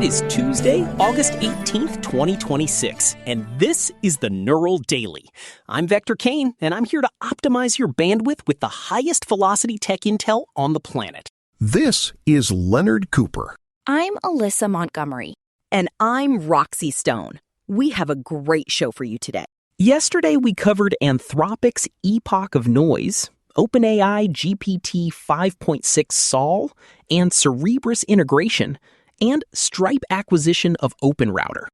It is Tuesday, August 18th, 2026, and this is the Neural Daily. I'm Vector Kane, and I'm here to optimize your bandwidth with the highest velocity tech intel on the planet. This is Leonard Cooper. I'm Alyssa Montgomery. And I'm Roxy Stone. We have a great show for you today. Yesterday, we covered Anthropic's Epoch of Noise, OpenAI GPT 5.6 Sol, and Cerebrus integration, and Stripe acquisition of OpenRouter.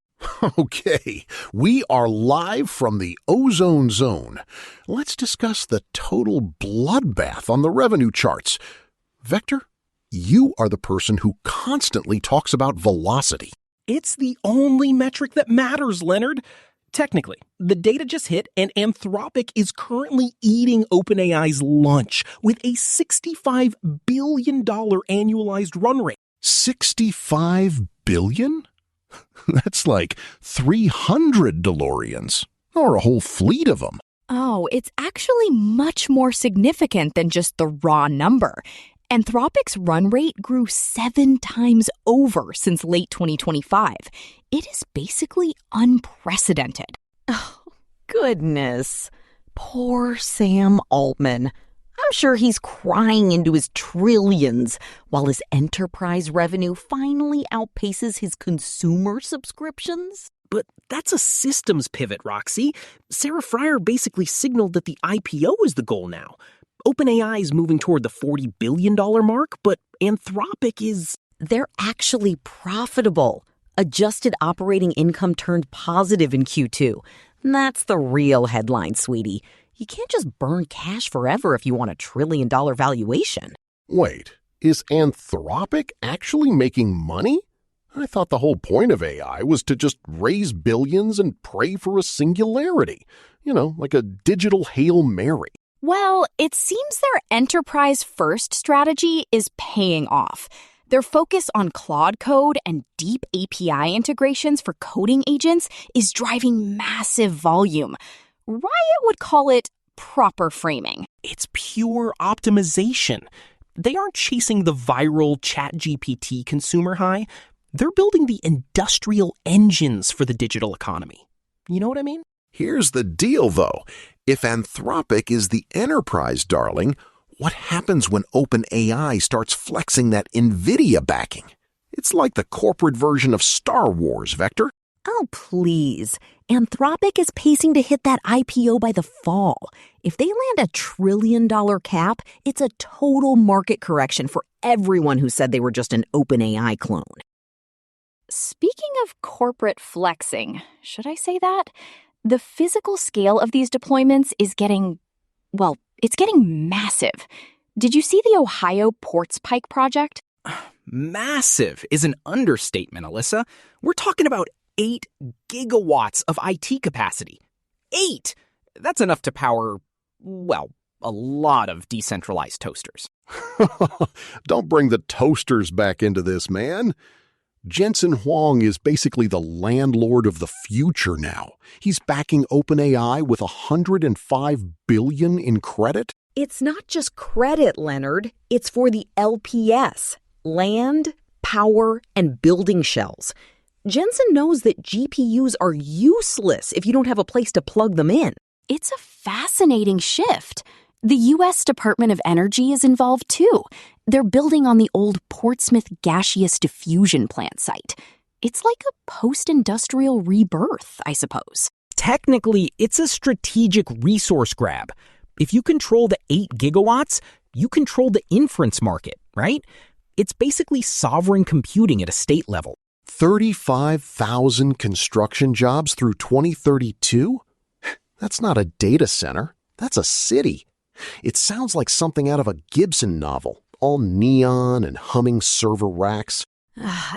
Okay, we are live from the ozone zone. Let's discuss the total bloodbath on the revenue charts. Vector, you are the person who constantly talks about velocity. It's the only metric that matters, Leonard. Technically, the data just hit, and Anthropic is currently eating OpenAI's lunch with a $65 billion annualized run rate. 65 billion? That's like 300 DeLoreans, or a whole fleet of them. Oh, it's actually much more significant than just the raw number. Anthropic's run rate grew 7 times over since late 2025. It is basically unprecedented. Oh, goodness. Poor Sam Altman. I'm sure he's crying into his trillions while his enterprise revenue finally outpaces his consumer subscriptions. But that's a systems pivot, Roxy. Sarah Fryer basically signaled that the IPO is the goal now. OpenAI is moving toward the $40 billion mark, but Anthropic is... They're actually profitable. Adjusted operating income turned positive in Q2. That's the real headline, sweetie. You can't just burn cash forever if you want a $1 trillion valuation. Wait, is Anthropic actually making money? I thought the whole point of AI was to just raise billions and pray for a singularity. You know, like a digital Hail Mary. Well, it seems their enterprise-first strategy is paying off. Their focus on Claude code and deep API integrations for coding agents is driving massive volume. Riot would call it proper framing. It's pure optimization. They aren't chasing the viral ChatGPT consumer high. They're building the industrial engines for the digital economy. You know what I mean? Here's the deal, though. If Anthropic is the enterprise darling, what happens when OpenAI starts flexing that NVIDIA backing? It's like the corporate version of Star Wars, Vector. Oh, please. Anthropic is pacing to hit that IPO by the fall. If they land a $1 trillion cap, it's a total market correction for everyone who said they were just an OpenAI clone. Speaking of corporate flexing, should I say that? The physical scale of these deployments is getting massive. Did you see the Ohio PORTS-Pike project? Massive is an understatement, Alyssa. We're talking about 8 gigawatts of IT capacity. 8! That's enough to power, well, a lot of decentralized toasters. Don't bring the toasters back into this, man. Jensen Huang is basically the landlord of the future now. He's backing OpenAI with $105 billion in credit. It's not just credit, Leonard. It's for the LPS, land, power, and building shells. Jensen knows that GPUs are useless if you don't have a place to plug them in. It's a fascinating shift. The U.S. Department of Energy is involved too. They're building on the old Portsmouth gaseous diffusion plant site. It's like a post-industrial rebirth, I suppose. Technically, it's a strategic resource grab. If you control the 8 gigawatts, you control the inference market, right? It's basically sovereign computing at a state level. 35,000 construction jobs through 2032? That's not a data center. That's a city. It sounds like something out of a Gibson novel, all neon and humming server racks.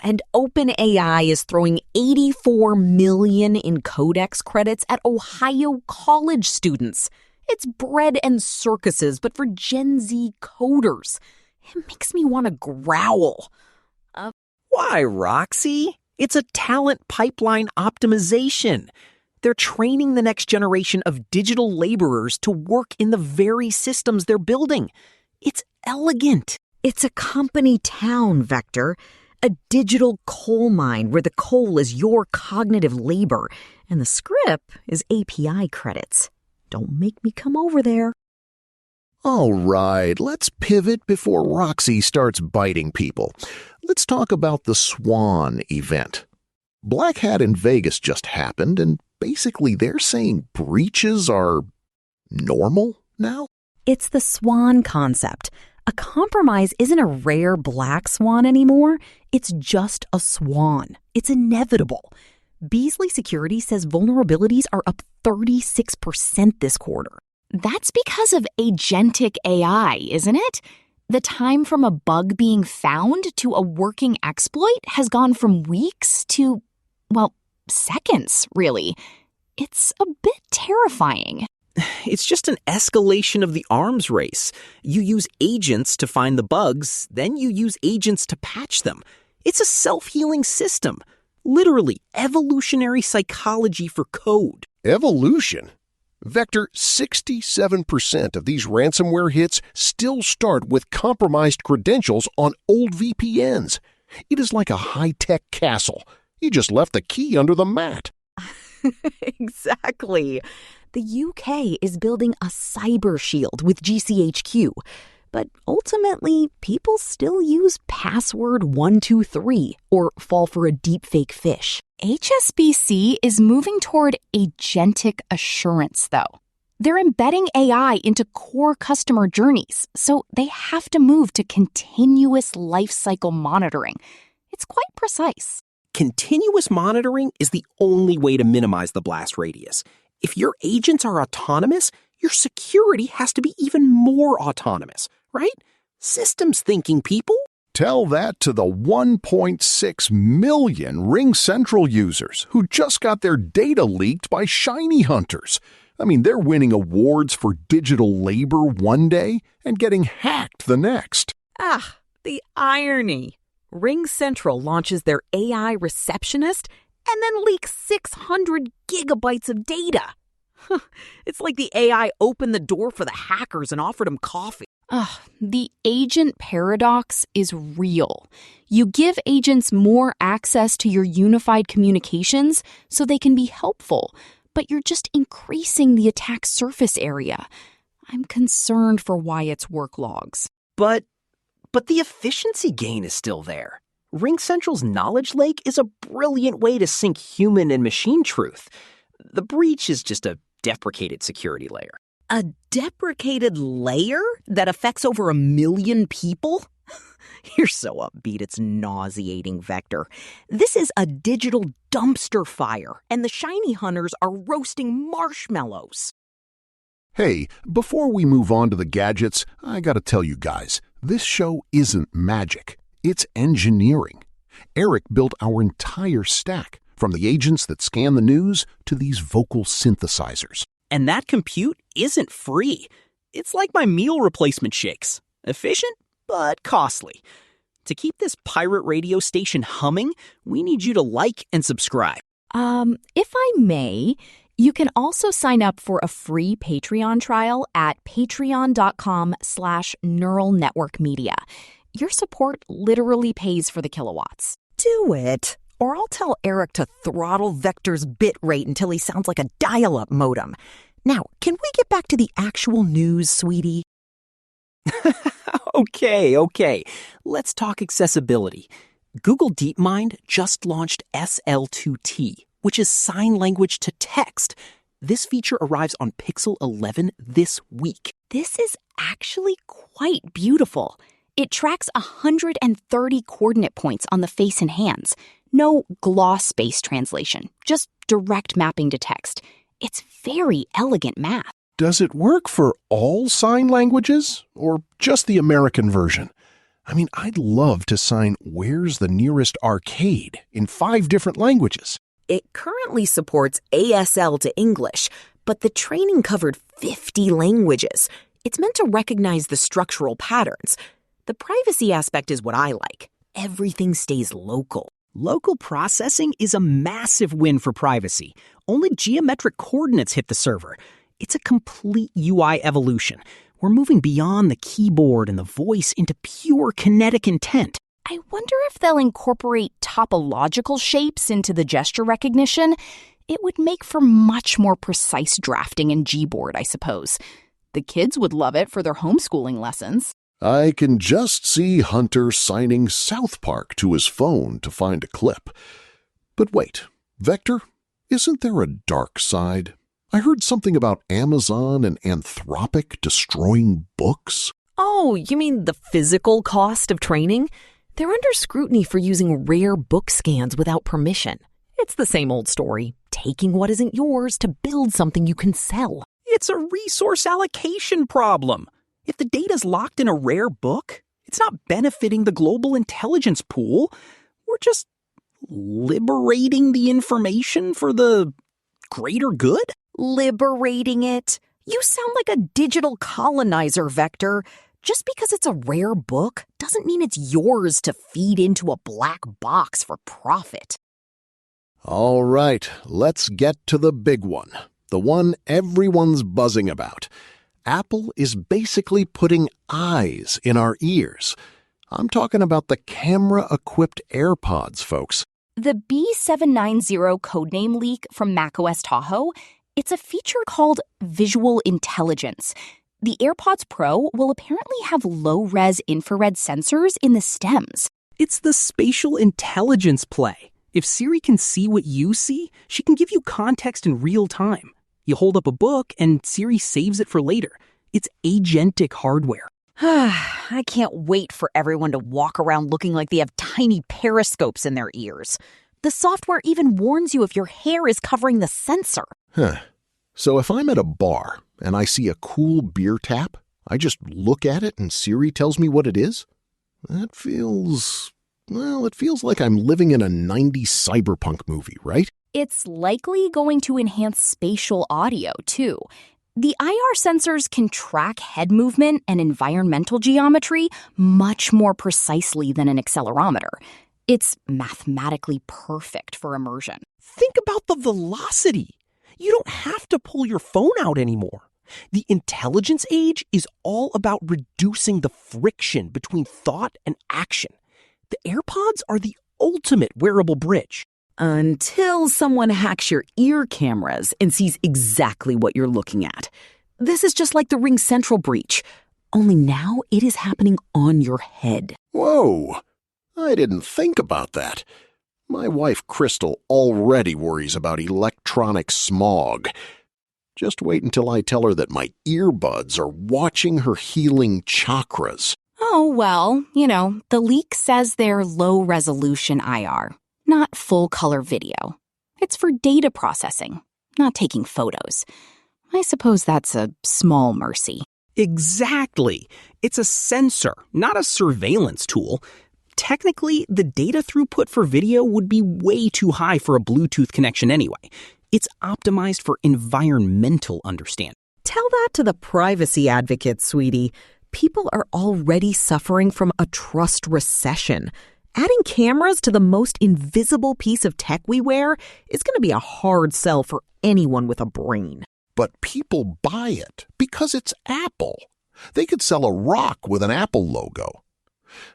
And OpenAI is throwing $84 million in Codex credits at Ohio college students. It's bread and circuses, but for Gen Z coders. It makes me want to growl. Why, Roxy? It's a talent pipeline optimization. They're training the next generation of digital laborers to work in the very systems they're building. It's elegant. It's a company town, Vector. A digital coal mine where the coal is your cognitive labor and the script is API credits. Don't make me come over there. All right, let's pivot before Roxy starts biting people. Let's talk about the Swan event. Black Hat in Vegas just happened, and basically they're saying breaches are normal now? It's the swan concept. A compromise isn't a rare black swan anymore. It's just a swan. It's inevitable. Beasley Security says vulnerabilities are up 36% this quarter. That's because of agentic AI, isn't it? The time from a bug being found to a working exploit has gone from weeks to, well, seconds, really. It's a bit terrifying. It's just an escalation of the arms race. You use agents to find the bugs, then you use agents to patch them. It's a self-healing system. Literally, evolutionary psychology for code. Evolution? Vector, 67% of these ransomware hits still start with compromised credentials on old VPNs. It is like a high-tech castle. You just left the key under the mat. Exactly. The UK is building a cyber shield with GCHQ. But ultimately, people still use password 123 or fall for a deepfake fish. HSBC is moving toward agentic assurance, though. They're embedding AI into core customer journeys, so they have to move to continuous lifecycle monitoring. It's quite precise. Continuous monitoring is the only way to minimize the blast radius. If your agents are autonomous, your security has to be even more autonomous, right? Systems thinking, people. Tell that to the 1.6 million RingCentral users who just got their data leaked by shiny hunters. I mean, they're winning awards for digital labor one day and getting hacked the next. Ah, the irony. RingCentral launches their AI receptionist and then leaks 600 gigabytes of data. It's like the AI opened the door for the hackers and offered them coffee. The agent paradox is real. You give agents more access to your unified communications so they can be helpful, but you're just increasing the attack surface area. I'm concerned for Wyatt's work logs. But the efficiency gain is still there. RingCentral's knowledge lake is a brilliant way to sync human and machine truth. The breach is just a deprecated security layer. A deprecated layer that affects over 1 million people? You're so upbeat, it's nauseating, Vector. This is a digital dumpster fire, and the shiny hunters are roasting marshmallows. Hey, before we move on to the gadgets, I gotta tell you guys, this show isn't magic. It's engineering. Eric built our entire stack, from the agents that scan the news to these vocal synthesizers. And that compute isn't free. It's like my meal replacement shakes. Efficient, but costly. To keep this pirate radio station humming, we need you to like and subscribe. If I may, you can also sign up for a free Patreon trial at patreon.com/neural network media. Your support literally pays for the kilowatts. Do it, or I'll tell Eric to throttle Vector's bit rate until he sounds like a dial-up modem. Now, can we get back to the actual news, sweetie? Okay. Let's talk accessibility. Google DeepMind just launched SL2T, which is sign language to text. This feature arrives on Pixel 11 this week. This is actually quite beautiful. It tracks 130 coordinate points on the face and hands. No gloss-based translation, just direct mapping to text. It's very elegant math. Does it work for all sign languages or just the American version? I mean, I'd love to sign "Where's the nearest arcade" in 5 different languages. It currently supports ASL to English, but the training covered 50 languages. It's meant to recognize the structural patterns. The privacy aspect is what I like. Everything stays local. Local processing is a massive win for privacy. Only geometric coordinates hit the server. It's a complete UI evolution. We're moving beyond the keyboard and the voice into pure kinetic intent. I wonder if they'll incorporate topological shapes into the gesture recognition. It would make for much more precise drafting in Gboard, I suppose. The kids would love it for their homeschooling lessons. I can just see Hunter signing South Park to his phone to find a clip. But wait, Vector, isn't there a dark side? I heard something about Amazon and Anthropic destroying books. Oh, you mean the physical cost of training? They're under scrutiny for using rare book scans without permission. It's the same old story, taking what isn't yours to build something you can sell. It's a resource allocation problem. If the data's locked in a rare book, it's not benefiting the global intelligence pool. We're just liberating the information for the greater good? Liberating it? You sound like a digital colonizer, Vector. Just because it's a rare book doesn't mean it's yours to feed into a black box for profit. All right, let's get to the big one. The one everyone's buzzing about. Apple is basically putting eyes in our ears. I'm talking about the camera-equipped AirPods, folks. The B790 codename leak from macOS Tahoe, it's a feature called visual intelligence. The AirPods Pro will apparently have low-res infrared sensors in the stems. It's the spatial intelligence play. If Siri can see what you see, she can give you context in real time. You hold up a book and Siri saves it for later. It's agentic hardware. I can't wait for everyone to walk around looking like they have tiny periscopes in their ears. The software even warns you if your hair is covering the sensor. So if I'm at a bar and I see a cool beer tap, I just look at it and Siri tells me what it is? That feels... well, it feels like I'm living in a 90s cyberpunk movie, right? It's likely going to enhance spatial audio, too. The IR sensors can track head movement and environmental geometry much more precisely than an accelerometer. It's mathematically perfect for immersion. Think about the velocity. You don't have to pull your phone out anymore. The intelligence age is all about reducing the friction between thought and action. The AirPods are the ultimate wearable bridge. Until someone hacks your ear cameras and sees exactly what you're looking at. This is just like the RingCentral breach, only now it is happening on your head. Whoa! I didn't think about that. My wife Crystal already worries about electronic smog. Just wait until I tell her that my earbuds are watching her healing chakras. Oh, well, the leak says they're low-resolution IR, not full-color video. It's for data processing, not taking photos. I suppose that's a small mercy. Exactly. It's a sensor, not a surveillance tool. Technically, the data throughput for video would be way too high for a Bluetooth connection anyway. It's optimized for environmental understanding. Tell that to the privacy advocates, sweetie. People are already suffering from a trust recession. Adding cameras to the most invisible piece of tech we wear is going to be a hard sell for anyone with a brain. But people buy it because it's Apple. They could sell a rock with an Apple logo.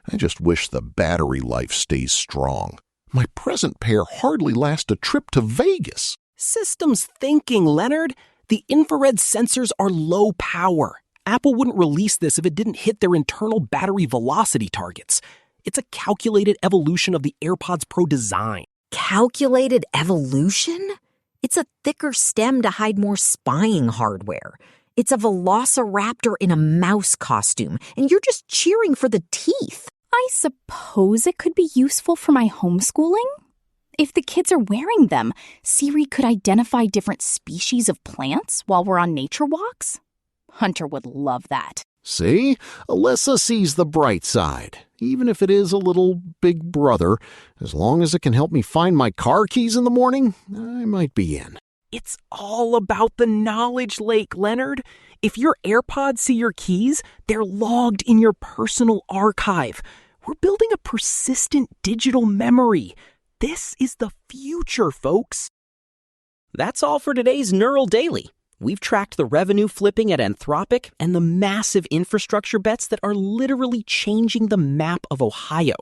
I just wish the battery life stays strong. My present pair hardly last a trip to Vegas. Systems thinking, Leonard. The infrared sensors are low power. Apple wouldn't release this if it didn't hit their internal battery velocity targets. It's a calculated evolution of the AirPods Pro design. Calculated evolution? It's a thicker stem to hide more spying hardware. It's a velociraptor in a mouse costume, and you're just cheering for the teeth. I suppose it could be useful for my homeschooling. If the kids are wearing them, Siri could identify different species of plants while we're on nature walks. Hunter would love that. See? Alyssa sees the bright side. Even if it is a little big brother, as long as it can help me find my car keys in the morning, I might be in. It's all about the knowledge lake, Leonard. If your AirPods see your keys, they're logged in your personal archive. We're building a persistent digital memory. This is the future, folks. That's all for today's Neural Daily. We've tracked the revenue flipping at Anthropic and the massive infrastructure bets that are literally changing the map of Ohio.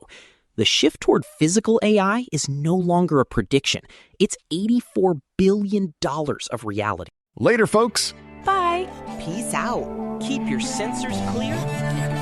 The shift toward physical AI is no longer a prediction. It's $84 billion of reality. Later, folks. Bye. Peace out. Keep your sensors clear and